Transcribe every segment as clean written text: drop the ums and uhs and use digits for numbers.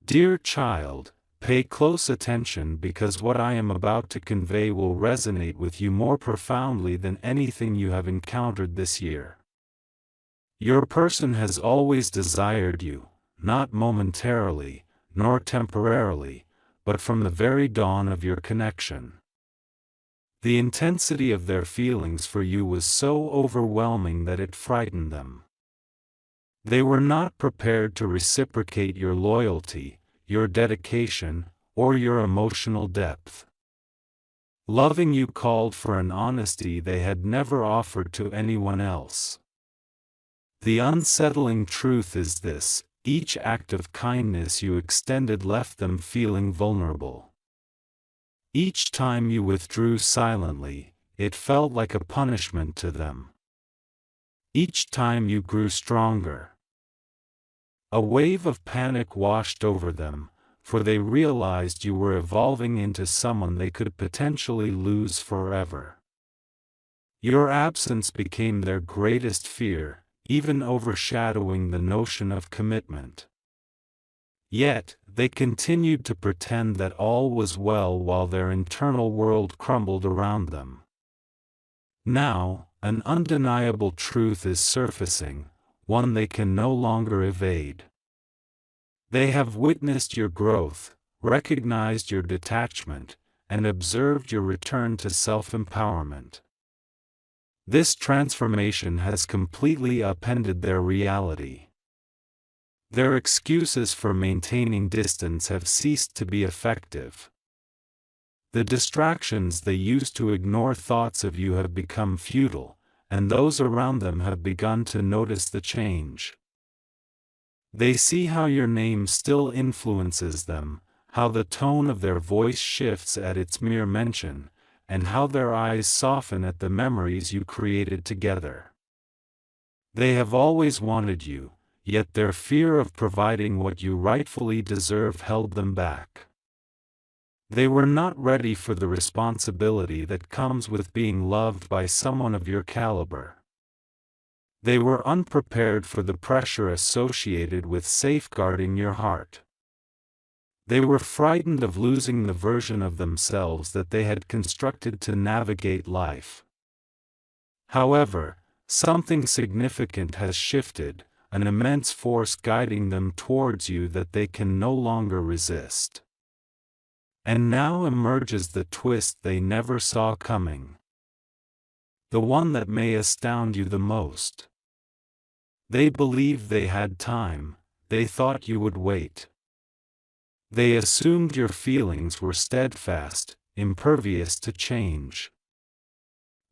Dear child, pay close attention because what I am about to convey will resonate with you more profoundly than anything you have encountered this year. Your person has always desired you, not momentarily, nor temporarily, but from the very dawn of your connection. The intensity of their feelings for you was so overwhelming that it frightened them. They were not prepared to reciprocate your loyalty, your dedication, or your emotional depth. Loving you called for an honesty they had never offered to anyone else. The unsettling truth is this: each act of kindness you extended left them feeling vulnerable. Each time you withdrew silently, it felt like a punishment to them. Each time you grew stronger. A wave of panic washed over them, for they realized you were evolving into someone they could potentially lose forever. Your absence became their greatest fear, even overshadowing the notion of commitment. Yet, they continued to pretend that all was well while their internal world crumbled around them. Now, an undeniable truth is surfacing, one they can no longer evade. They have witnessed your growth, recognized your detachment, and observed your return to self-empowerment. This transformation has completely upended their reality. Their excuses for maintaining distance have ceased to be effective. The distractions they used to ignore thoughts of you have become futile, and those around them have begun to notice the change. They see how your name still influences them, how the tone of their voice shifts at its mere mention, and how their eyes soften at the memories you created together. They have always wanted you, yet their fear of providing what you rightfully deserve held them back. They were not ready for the responsibility that comes with being loved by someone of your caliber. They were unprepared for the pressure associated with safeguarding your heart. They were frightened of losing the version of themselves that they had constructed to navigate life. However, something significant has shifted, an immense force guiding them towards you that they can no longer resist. And now emerges the twist they never saw coming. The one that may astound you the most. They believed they had time, they thought you would wait. They assumed your feelings were steadfast, impervious to change.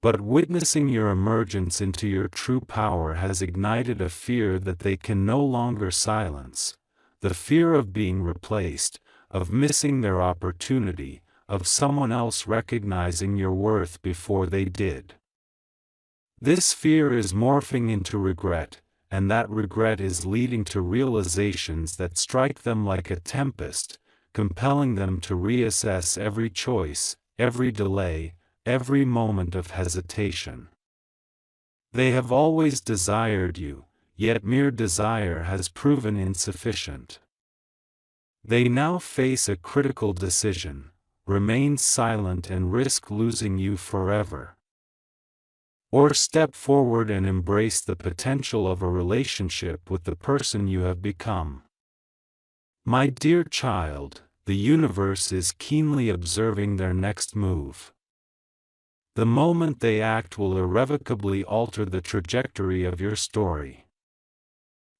But witnessing your emergence into your true power has ignited a fear that they can no longer silence, the fear of being replaced, of missing their opportunity, of someone else recognizing your worth before they did. This fear is morphing into regret, and that regret is leading to realizations that strike them like a tempest, compelling them to reassess every choice, every delay, every moment of hesitation. They have always desired you, yet mere desire has proven insufficient. They now face a critical decision: remain silent and risk losing you forever, or step forward and embrace the potential of a relationship with the person you have become. My dear child, the universe is keenly observing their next move. The moment they act will irrevocably alter the trajectory of your story.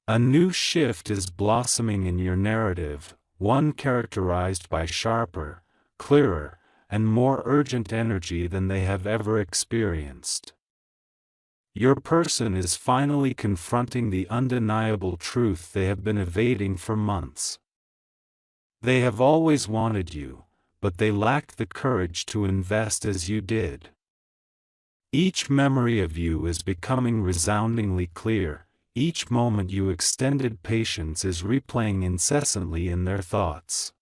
A new shift is blossoming in your narrative, one characterized by sharper, clearer, and more urgent energy than they have ever experienced. Your person is finally confronting the undeniable truth they have been evading for months. They have always wanted you, but they lacked the courage to invest as you did. Each memory of you is becoming resoundingly clear, each moment you extended patience is replaying incessantly in their thoughts.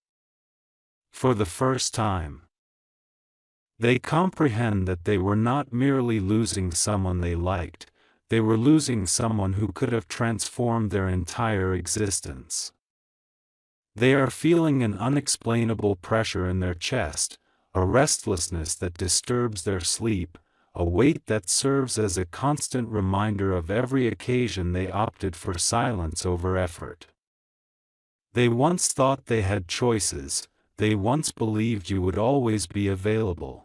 For the first time, they comprehend that they were not merely losing someone they liked, they were losing someone who could have transformed their entire existence. They are feeling an unexplainable pressure in their chest, a restlessness that disturbs their sleep, a weight that serves as a constant reminder of every occasion they opted for silence over effort. They once thought they had choices, they once believed you would always be available.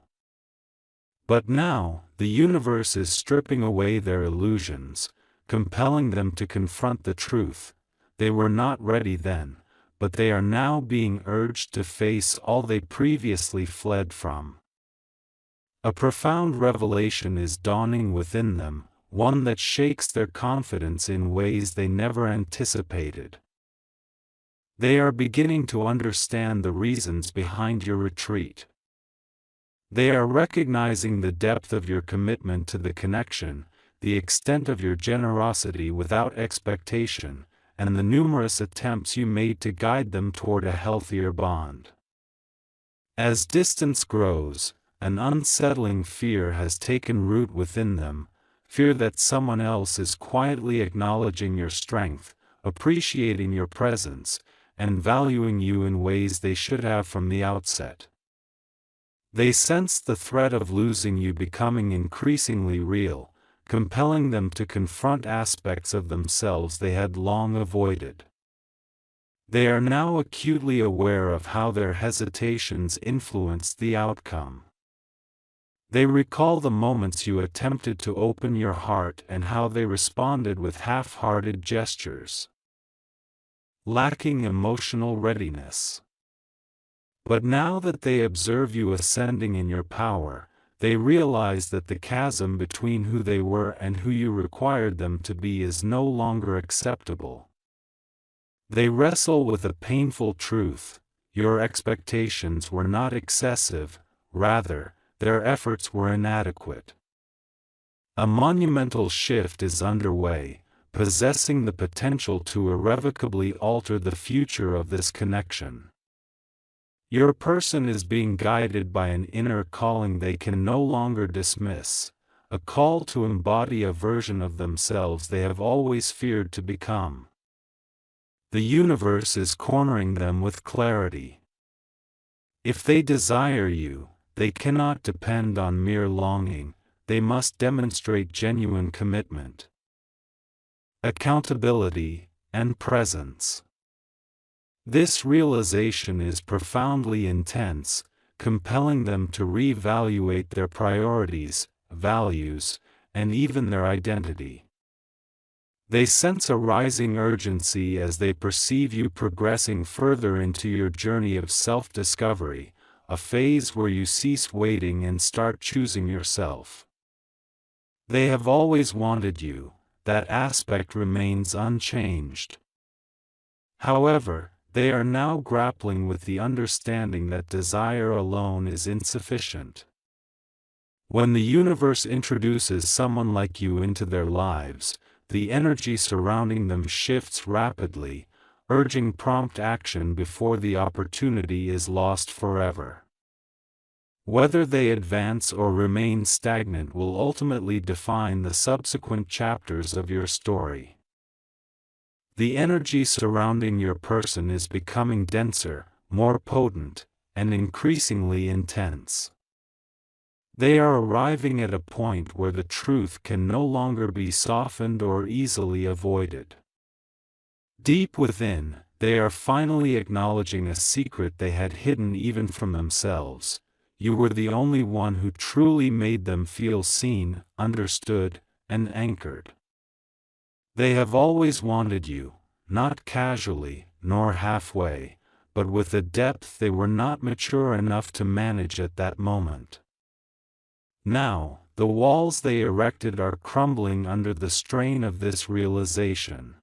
But now, the universe is stripping away their illusions, compelling them to confront the truth. They were not ready then, but they are now being urged to face all they previously fled from. A profound revelation is dawning within them, one that shakes their confidence in ways they never anticipated. They are beginning to understand the reasons behind your retreat. They are recognizing the depth of your commitment to the connection, the extent of your generosity without expectation, and the numerous attempts you made to guide them toward a healthier bond. As distance grows, an unsettling fear has taken root within them, fear that someone else is quietly acknowledging your strength, appreciating your presence, and valuing you in ways they should have from the outset. They sense the threat of losing you becoming increasingly real, compelling them to confront aspects of themselves they had long avoided. They are now acutely aware of how their hesitations influenced the outcome. They recall the moments you attempted to open your heart and how they responded with half-hearted gestures, lacking emotional readiness. But now that they observe you ascending in your power, they realize that the chasm between who they were and who you required them to be is no longer acceptable. They wrestle with a painful truth: your expectations were not excessive, rather, their efforts were inadequate. A monumental shift is underway, possessing the potential to irrevocably alter the future of this connection. Your person is being guided by an inner calling they can no longer dismiss, a call to embody a version of themselves they have always feared to become. The universe is cornering them with clarity. If they desire you, they cannot depend on mere longing, they must demonstrate genuine commitment, accountability, and presence. This realization is profoundly intense, compelling them to reevaluate their priorities, values, and even their identity. They sense a rising urgency as they perceive you progressing further into your journey of self-discovery, a phase where you cease waiting and start choosing yourself. They have always wanted you, that aspect remains unchanged. However, they are now grappling with the understanding that desire alone is insufficient. When the universe introduces someone like you into their lives, the energy surrounding them shifts rapidly, urging prompt action before the opportunity is lost forever. Whether they advance or remain stagnant will ultimately define the subsequent chapters of your story. The energy surrounding your person is becoming denser, more potent, and increasingly intense. They are arriving at a point where the truth can no longer be softened or easily avoided. Deep within, they are finally acknowledging a secret they had hidden even from themselves: you were the only one who truly made them feel seen, understood, and anchored. They have always wanted you, not casually, nor halfway, but with a depth they were not mature enough to manage at that moment. Now, the walls they erected are crumbling under the strain of this realization.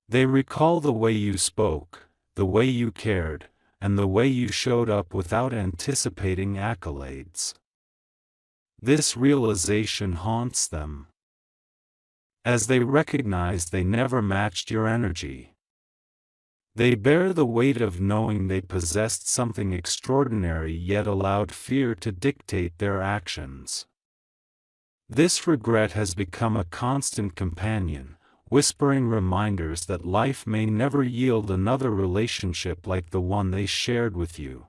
They recall the way you spoke, the way you cared, and the way you showed up without anticipating accolades. This realization haunts them, as they recognize they never matched your energy. They bear the weight of knowing they possessed something extraordinary yet allowed fear to dictate their actions. This regret has become a constant companion, whispering reminders that life may never yield another relationship like the one they shared with you.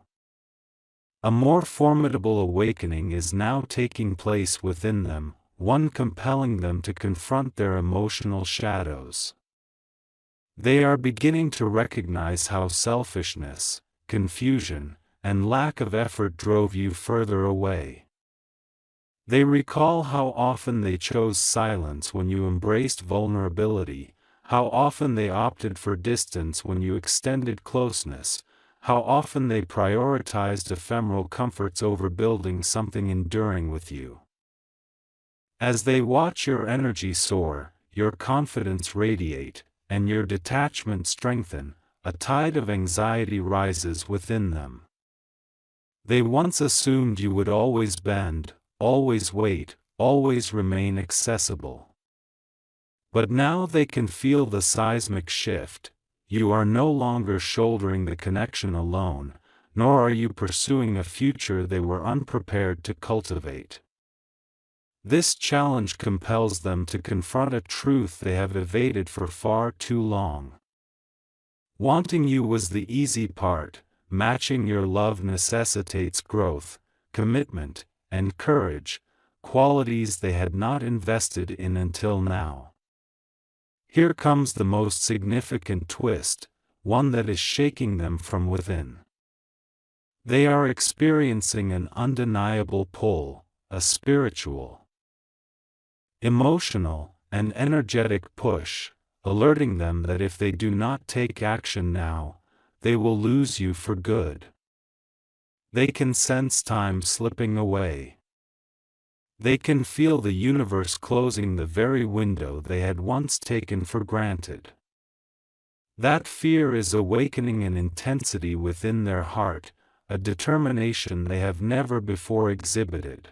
A more formidable awakening is now taking place within them, one compelling them to confront their emotional shadows. They are beginning to recognize how selfishness, confusion, and lack of effort drove you further away. They recall how often they chose silence when you embraced vulnerability, how often they opted for distance when you extended closeness, how often they prioritized ephemeral comforts over building something enduring with you. As they watch your energy soar, your confidence radiate, and your detachment strengthen, a tide of anxiety rises within them. They once assumed you would always bend, always wait, always remain accessible. But now they can feel the seismic shift. You are no longer shouldering the connection alone, nor are you pursuing a future they were unprepared to cultivate. This challenge compels them to confront a truth they have evaded for far too long. Wanting you was the easy part, matching your love necessitates growth, commitment, and courage, qualities they had not invested in until now. Here comes the most significant twist, one that is shaking them from within. They are experiencing an undeniable pull, a spiritual, emotional, and energetic push, alerting them that if they do not take action now, they will lose you for good. They can sense time slipping away. They can feel the universe closing the very window they had once taken for granted. That fear is awakening an intensity within their heart, a determination they have never before exhibited.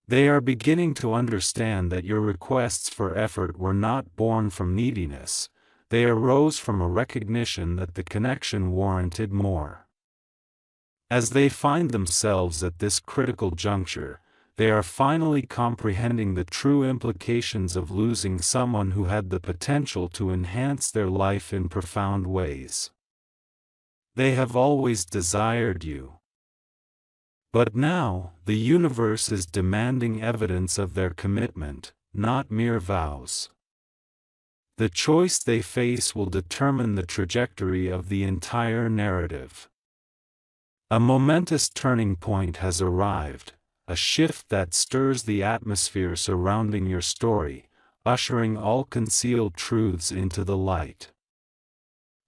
They are beginning to understand that your requests for effort were not born from neediness, they arose from a recognition that the connection warranted more. As they find themselves at this critical juncture, they are finally comprehending the true implications of losing someone who had the potential to enhance their life in profound ways. They have always desired you. But now, the universe is demanding evidence of their commitment, not mere vows. The choice they face will determine the trajectory of the entire narrative. A momentous turning point has arrived, a shift that stirs the atmosphere surrounding your story, ushering all concealed truths into the light.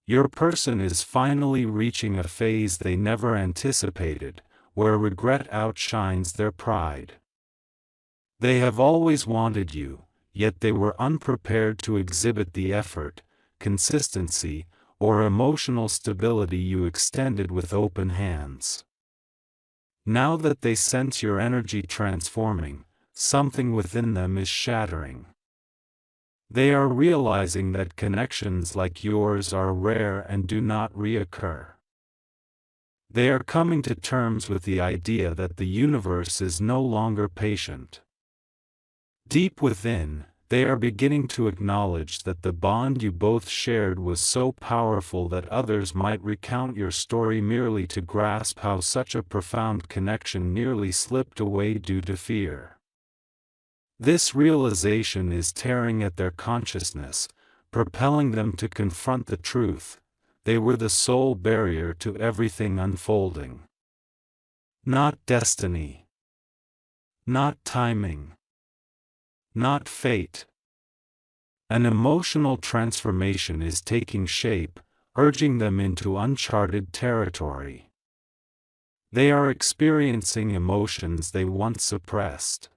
Your person is finally reaching a phase they never anticipated, where regret outshines their pride. They have always wanted you, yet they were unprepared to exhibit the effort, consistency, or emotional stability you extended with open hands. Now that they sense your energy transforming, something within them is shattering. They are realizing that connections like yours are rare and do not reoccur. They are coming to terms with the idea that the universe is no longer patient. Deep within, they are beginning to acknowledge that the bond you both shared was so powerful that others might recount your story merely to grasp how such a profound connection nearly slipped away due to fear. This realization is tearing at their consciousness, propelling them to confront the truth. They were the sole barrier to everything unfolding. Not destiny. Not timing. Not fate. An emotional transformation is taking shape, urging them into uncharted territory. They are experiencing emotions they once suppressed.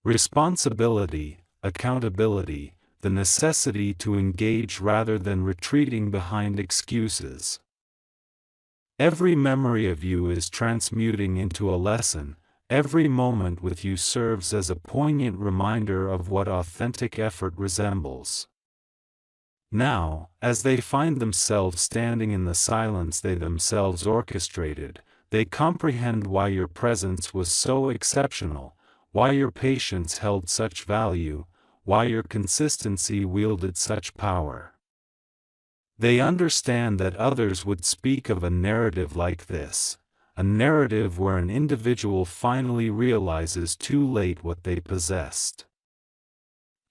Responsibility, accountability, the necessity to engage rather than retreating behind excuses. Every memory of you is transmuting into a lesson. Every moment with you serves as a poignant reminder of what authentic effort resembles. Now, as they find themselves standing in the silence they themselves orchestrated, they comprehend why your presence was so exceptional, why your patience held such value, why your consistency wielded such power. They understand that others would speak of a narrative like this, a narrative where an individual finally realizes too late what they possessed.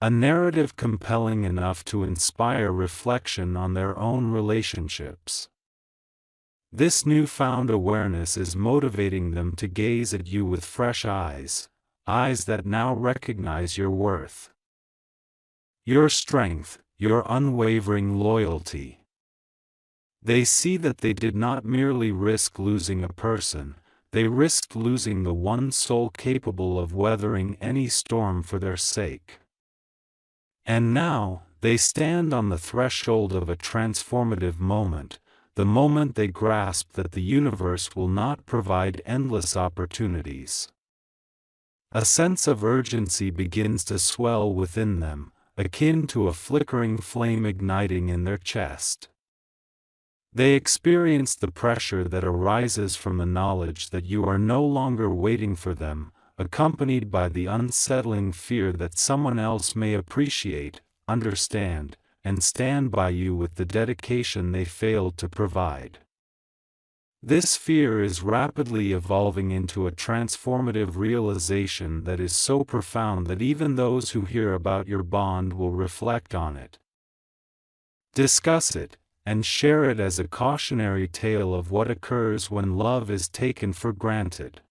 A narrative compelling enough to inspire reflection on their own relationships. This newfound awareness is motivating them to gaze at you with fresh eyes, eyes that now recognize your worth, your strength, your unwavering loyalty. They see that they did not merely risk losing a person, they risked losing the one soul capable of weathering any storm for their sake. And now, they stand on the threshold of a transformative moment, the moment they grasp that the universe will not provide endless opportunities. A sense of urgency begins to swell within them, akin to a flickering flame igniting in their chest. They experience the pressure that arises from the knowledge that you are no longer waiting for them, accompanied by the unsettling fear that someone else may appreciate, understand, and stand by you with the dedication they failed to provide. This fear is rapidly evolving into a transformative realization that is so profound that even those who hear about your bond will reflect on it, discuss it, and share it as a cautionary tale of what occurs when love is taken for granted.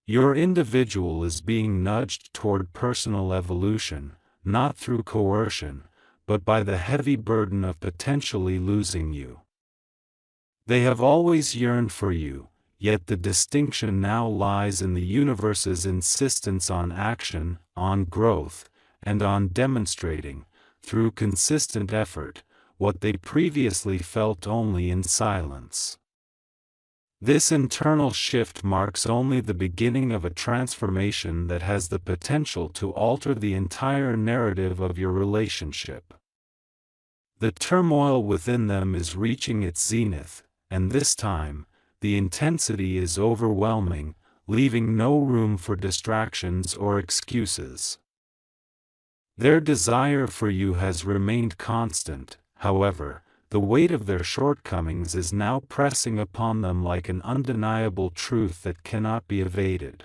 Your individual is being nudged toward personal evolution, not through coercion, but by the heavy burden of potentially losing you. They have always yearned for you, yet the distinction now lies in the universe's insistence on action, on growth, and on demonstrating, through consistent effort, what they previously felt only in silence. This internal shift marks only the beginning of a transformation that has the potential to alter the entire narrative of your relationship. The turmoil within them is reaching its zenith, and this time, the intensity is overwhelming, leaving no room for distractions or excuses. Their desire for you has remained constant. However, the weight of their shortcomings is now pressing upon them like an undeniable truth that cannot be evaded.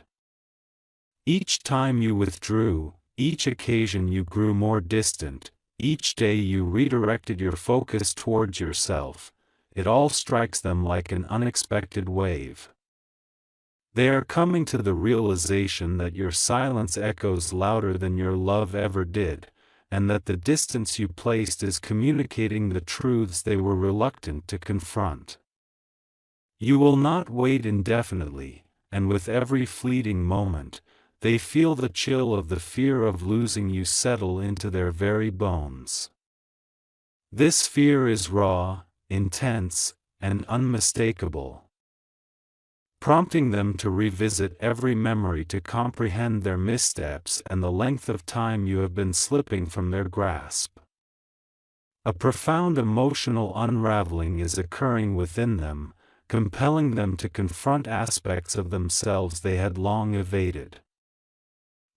Each time you withdrew, each occasion you grew more distant, each day you redirected your focus towards yourself, it all strikes them like an unexpected wave. They are coming to the realization that your silence echoes louder than your love ever did, and that the distance you placed is communicating the truths they were reluctant to confront. You will not wait indefinitely, and with every fleeting moment, they feel the chill of the fear of losing you settle into their very bones. This fear is raw, intense, and unmistakable, prompting them to revisit every memory to comprehend their missteps and the length of time you have been slipping from their grasp. A profound emotional unraveling is occurring within them, compelling them to confront aspects of themselves they had long evaded.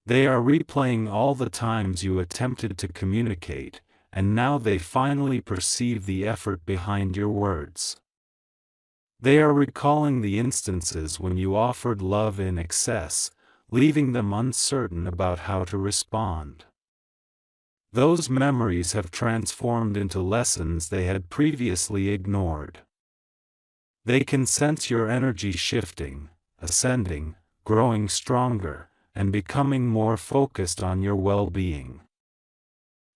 They are replaying all the times you attempted to communicate, and now they finally perceive the effort behind your words. They are recalling the instances when you offered love in excess, leaving them uncertain about how to respond. Those memories have transformed into lessons they had previously ignored. They can sense your energy shifting, ascending, growing stronger, and becoming more focused on your well-being.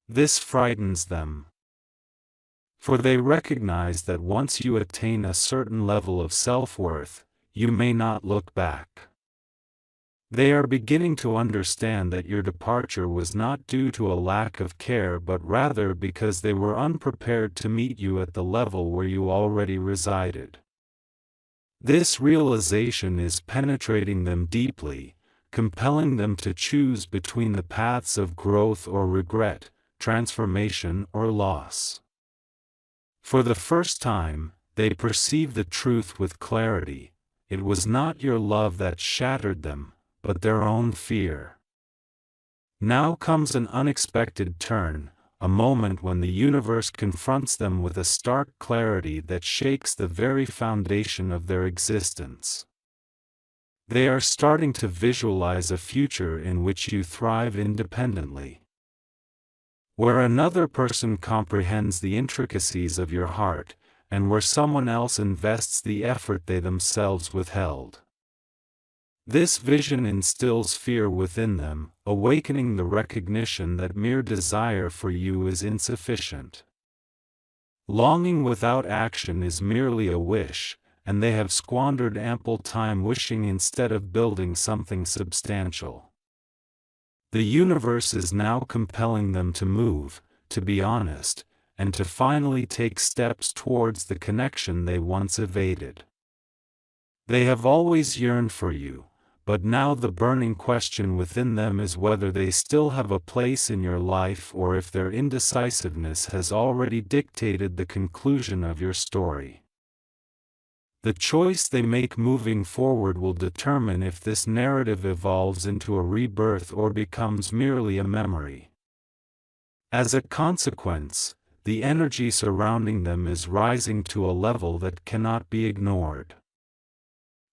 This frightens them, for they recognize that once you attain a certain level of self-worth, you may not look back. They are beginning to understand that your departure was not due to a lack of care but rather because they were unprepared to meet you at the level where you already resided. This realization is penetrating them deeply, compelling them to choose between the paths of growth or regret, transformation or loss. For the first time, they perceive the truth with clarity. It was not your love that shattered them, but their own fear. Now comes an unexpected turn, a moment when the universe confronts them with a stark clarity that shakes the very foundation of their existence. They are starting to visualize a future in which you thrive independently, where another person comprehends the intricacies of your heart, and where someone else invests the effort they themselves withheld. This vision instills fear within them, awakening the recognition that mere desire for you is insufficient. Longing without action is merely a wish, and they have squandered ample time wishing instead of building something substantial. The universe is now compelling them to move, to be honest, and to finally take steps towards the connection they once evaded. They have always yearned for you, but now the burning question within them is whether they still have a place in your life or if their indecisiveness has already dictated the conclusion of your story. The choice they make moving forward will determine if this narrative evolves into a rebirth or becomes merely a memory. As a consequence, the energy surrounding them is rising to a level that cannot be ignored.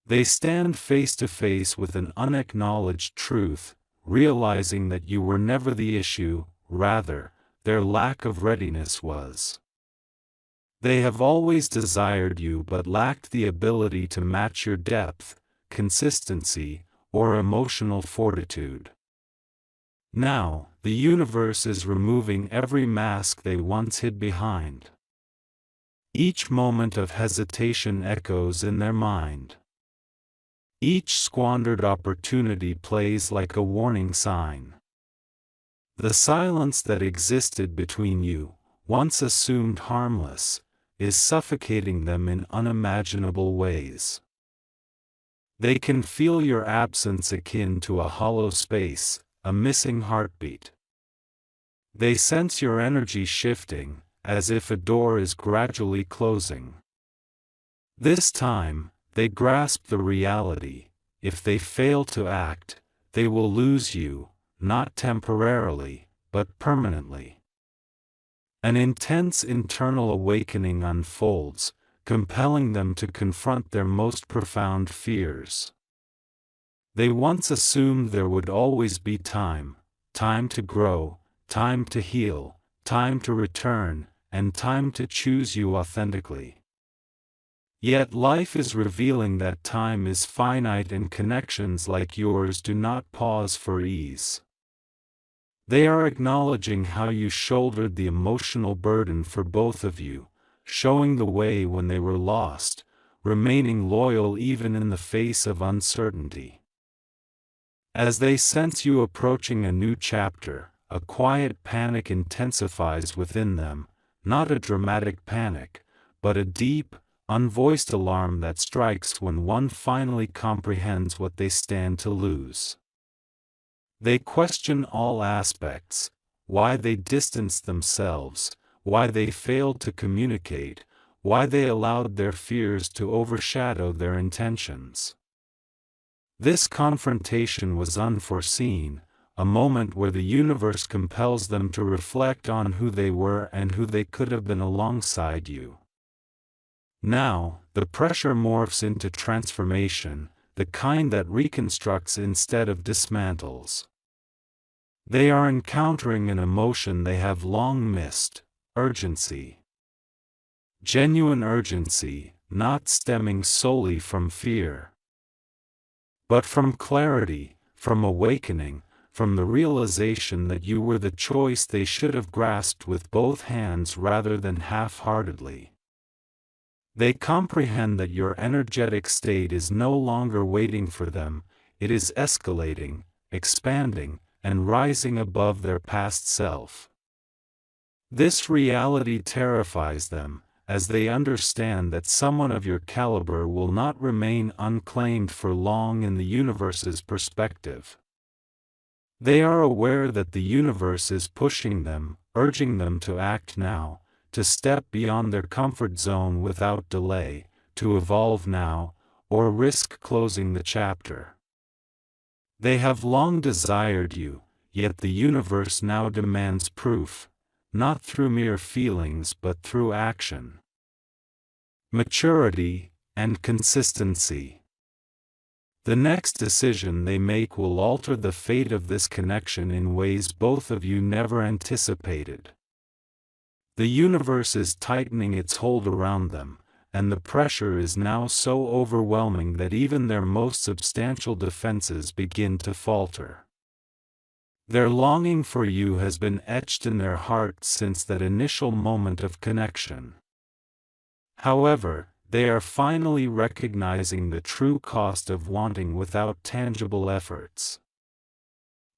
They stand face to face with an unacknowledged truth, realizing that you were never the issue, rather, their lack of readiness was. They have always desired you but lacked the ability to match your depth, consistency, or emotional fortitude. Now, the universe is removing every mask they once hid behind. Each moment of hesitation echoes in their mind. Each squandered opportunity plays like a warning sign. The silence that existed between you, once assumed harmless, is suffocating them in unimaginable ways. They can feel your absence akin to a hollow space, a missing heartbeat. They sense your energy shifting, as if a door is gradually closing. This time, they grasp the reality: if they fail to act, they will lose you, not temporarily, but permanently. An intense internal awakening unfolds, compelling them to confront their most profound fears. They once assumed there would always be time to grow, time to heal, time to return, and time to choose you authentically. Yet life is revealing that time is finite and connections like yours do not pause for ease. They are acknowledging how you shouldered the emotional burden for both of you, showing the way when they were lost, remaining loyal even in the face of uncertainty. As they sense you approaching a new chapter, a quiet panic intensifies within them, not a dramatic panic, but a deep, unvoiced alarm that strikes when one finally comprehends what they stand to lose. They question all aspects: why they distanced themselves, why they failed to communicate, why they allowed their fears to overshadow their intentions. This confrontation was unforeseen, a moment where the universe compels them to reflect on who they were and who they could have been alongside you. Now, the pressure morphs into transformation, the kind that reconstructs instead of dismantles. They are encountering an emotion they have long missed: urgency. Genuine urgency, not stemming solely from fear, but from clarity, from awakening, from the realization that you were the choice they should have grasped with both hands rather than half-heartedly. They comprehend that your energetic state is no longer waiting for them, it is escalating, expanding, and rising above their past self. This reality terrifies them, as they understand that someone of your caliber will not remain unclaimed for long in the universe's perspective. They are aware that the universe is pushing them, urging them to act now, to step beyond their comfort zone without delay, to evolve now, or risk closing the chapter. They have long desired you, yet the universe now demands proof, not through mere feelings but through action, maturity, and consistency. The next decision they make will alter the fate of this connection in ways both of you never anticipated. The universe is tightening its hold around them, and the pressure is now so overwhelming that even their most substantial defenses begin to falter. Their longing for you has been etched in their hearts since that initial moment of connection. However, they are finally recognizing the true cost of wanting without tangible efforts.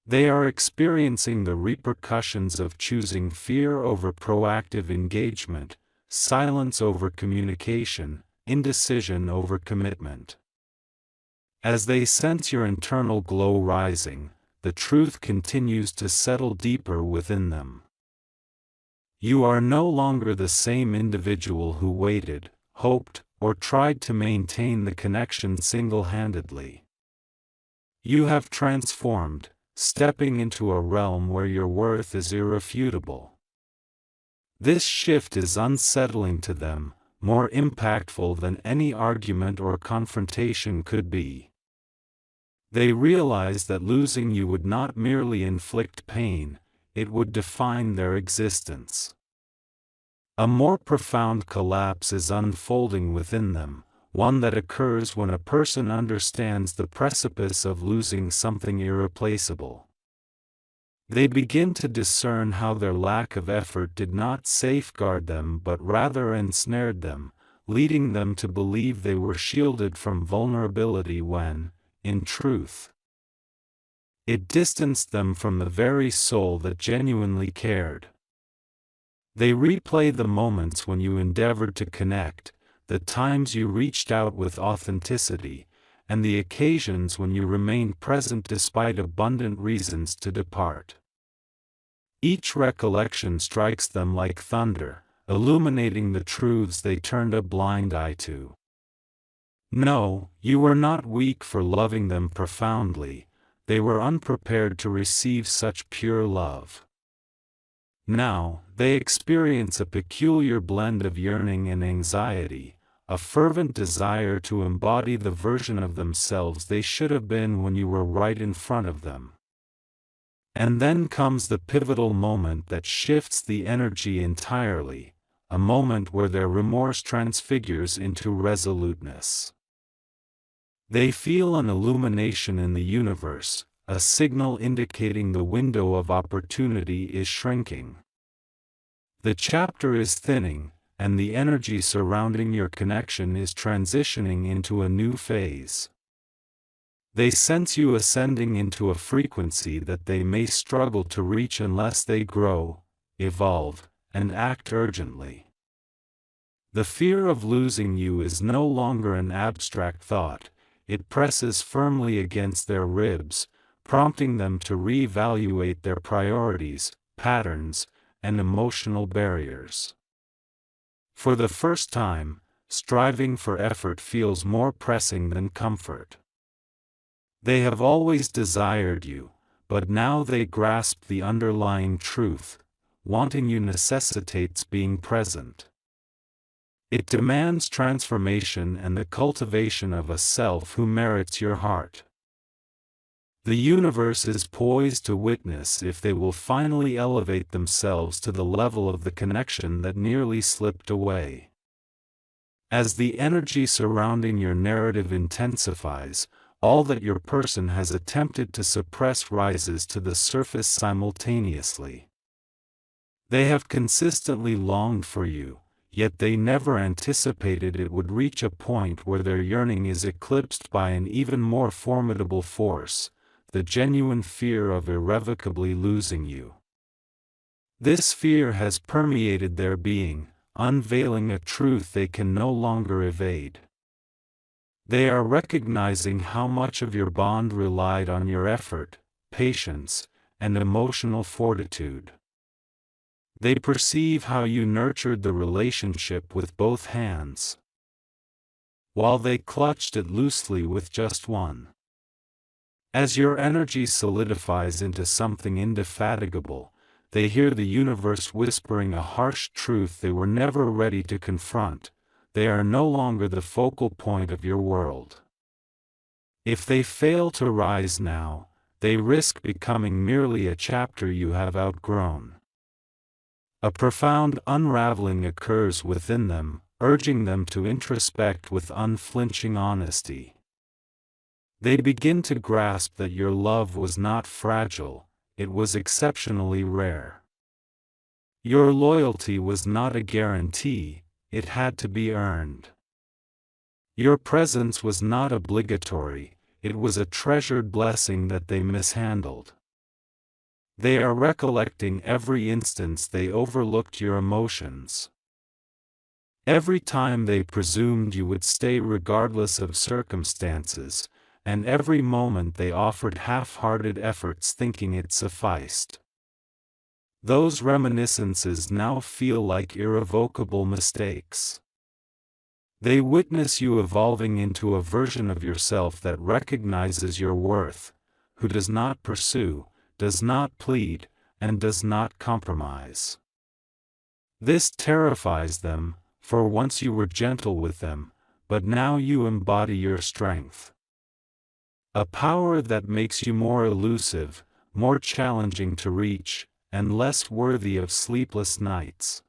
They are experiencing the repercussions of choosing fear over proactive engagement, silence over communication, indecision over commitment. As they sense your internal glow rising, the truth continues to settle deeper within them. You are no longer the same individual who waited, hoped, or tried to maintain the connection single-handedly. You have transformed, stepping into a realm where your worth is irrefutable. This shift is unsettling to them, more impactful than any argument or confrontation could be. They realize that losing you would not merely inflict pain, it would define their existence. A more profound collapse is unfolding within them, one that occurs when a person understands the precipice of losing something irreplaceable. They begin to discern how their lack of effort did not safeguard them but rather ensnared them, leading them to believe they were shielded from vulnerability when, in truth, it distanced them from the very soul that genuinely cared. They replay the moments when you endeavored to connect, the times you reached out with authenticity, and the occasions when you remained present despite abundant reasons to depart. Each recollection strikes them like thunder, illuminating the truths they turned a blind eye to. No, you were not weak for loving them profoundly, they were unprepared to receive such pure love. Now, they experience a peculiar blend of yearning and anxiety, a fervent desire to embody the version of themselves they should have been when you were right in front of them. And then comes the pivotal moment that shifts the energy entirely, a moment where their remorse transfigures into resoluteness. They feel an illumination in the universe, a signal indicating the window of opportunity is shrinking. The chapter is thinning, and the energy surrounding your connection is transitioning into a new phase. They sense you ascending into a frequency that they may struggle to reach unless they grow, evolve, and act urgently. The fear of losing you is no longer an abstract thought, it presses firmly against their ribs, prompting them to reevaluate their priorities, patterns, and emotional barriers. For the first time, striving for effort feels more pressing than comfort. They have always desired you, but now they grasp the underlying truth: wanting you necessitates being present. It demands transformation and the cultivation of a self who merits your heart. The universe is poised to witness if they will finally elevate themselves to the level of the connection that nearly slipped away. As the energy surrounding your narrative intensifies, all that your person has attempted to suppress rises to the surface simultaneously. They have consistently longed for you, yet they never anticipated it would reach a point where their yearning is eclipsed by an even more formidable force: the genuine fear of irrevocably losing you. This fear has permeated their being, unveiling a truth they can no longer evade. They are recognizing how much of your bond relied on your effort, patience, and emotional fortitude. They perceive how you nurtured the relationship with both hands, while they clutched it loosely with just one. As your energy solidifies into something indefatigable, they hear the universe whispering a harsh truth they were never ready to confront: they are no longer the focal point of your world. If they fail to rise now, they risk becoming merely a chapter you have outgrown. A profound unraveling occurs within them, urging them to introspect with unflinching honesty. They begin to grasp that your love was not fragile, it was exceptionally rare. Your loyalty was not a guarantee, it had to be earned. Your presence was not obligatory, it was a treasured blessing that they mishandled. They are recollecting every instance they overlooked your emotions. Every time they presumed you would stay regardless of circumstances, and every moment they offered half-hearted efforts thinking it sufficed. Those reminiscences now feel like irrevocable mistakes. They witness you evolving into a version of yourself that recognizes your worth, who does not pursue, does not plead, and does not compromise. This terrifies them, for once you were gentle with them, but now you embody your strength. A power that makes you more elusive, more challenging to reach, and less worthy of sleepless nights.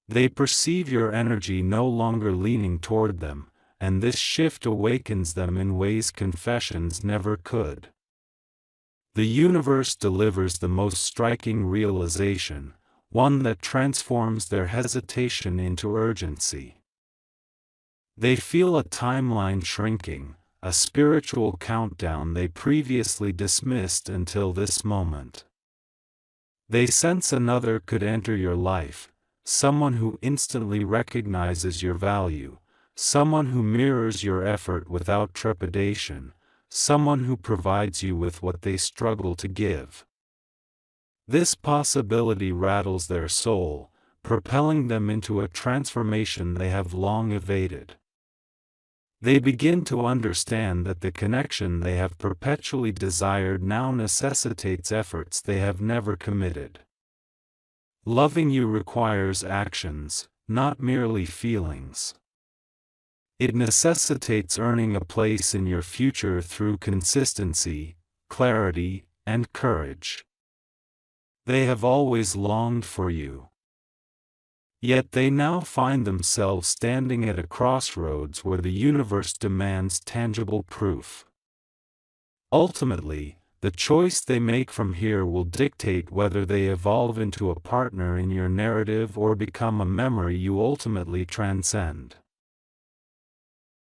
They perceive your energy no longer leaning toward them, and this shift awakens them in ways confessions never could. The universe delivers the most striking realization, one that transforms their hesitation into urgency. They feel a timeline shrinking, a spiritual countdown they previously dismissed until this moment. They sense another could enter your life, someone who instantly recognizes your value, someone who mirrors your effort without trepidation, someone who provides you with what they struggle to give. This possibility rattles their soul, propelling them into a transformation they have long evaded. They begin to understand that the connection they have perpetually desired now necessitates efforts they have never committed. Loving you requires actions, not merely feelings. It necessitates earning a place in your future through consistency, clarity, and courage. They have always longed for you. Yet they now find themselves standing at a crossroads where the universe demands tangible proof. Ultimately, the choice they make from here will dictate whether they evolve into a partner in your narrative or become a memory you ultimately transcend.